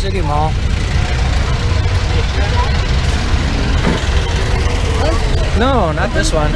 City Mall. No, not this one.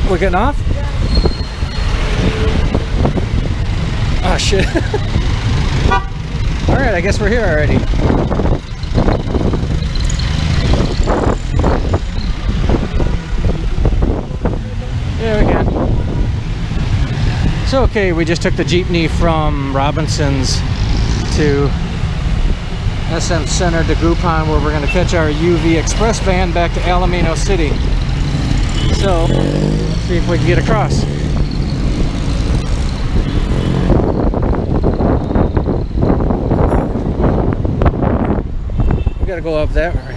We're getting off? Oh shit. Alright, I guess we're here already. Yeah, we can. So okay, we just took the jeepney from Robinson's to SM Center to Groupon, where we're going to catch our UV Express van back to Alamino City. So, let's see if we can get across. We gotta go up that way.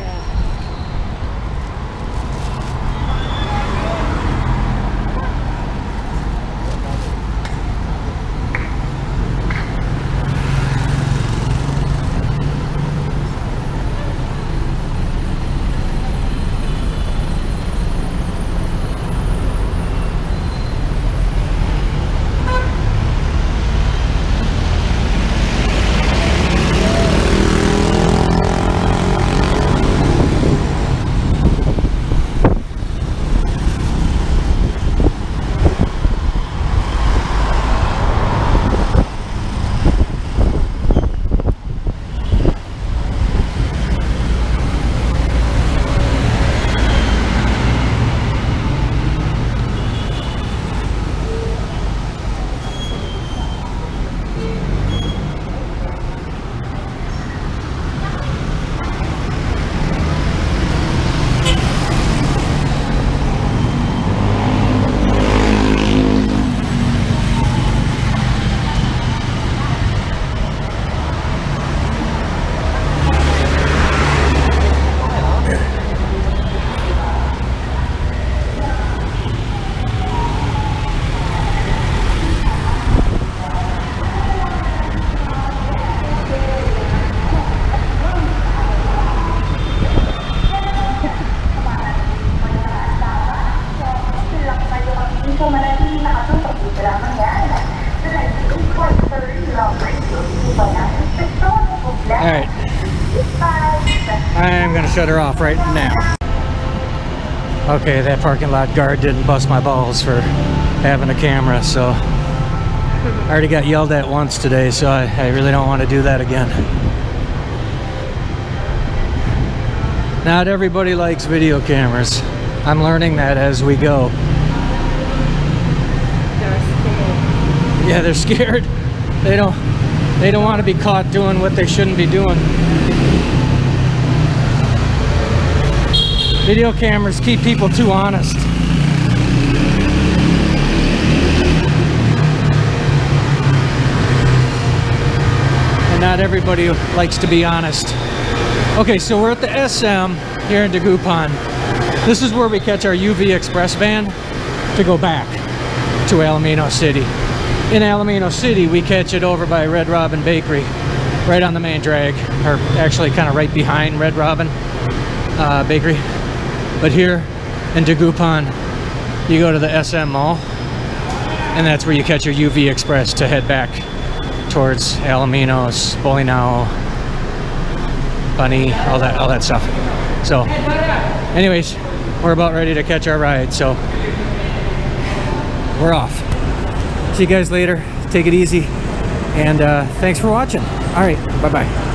Alright. I'm gonna shut her off right now. Okay, that parking lot guard didn't bust my balls for having a camera, so I already got yelled at once today, so I really don't want to do that again. Not everybody likes video cameras. I'm learning that as we go. Yeah, they're scared. They don't want to be caught doing what they shouldn't be doing. Video cameras keep people too honest. and not everybody likes to be honest. Okay, so we're at the SM here in Dagupan. This is where we catch our UV Express van to go back to Alaminos City. In Alaminos City, we catch it over by Red Robin Bakery, right on the main drag, or actually kind of right behind Red Robin Bakery. But here in Dagupan, you go to the SM Mall, and that's where you catch your UV Express to head back towards Alaminos, Bolinao, Bunny, all that stuff. So anyways, we're about ready to catch our ride, so we're off. See you guys later. Take it easy, and thanks for watching. All right, bye-bye.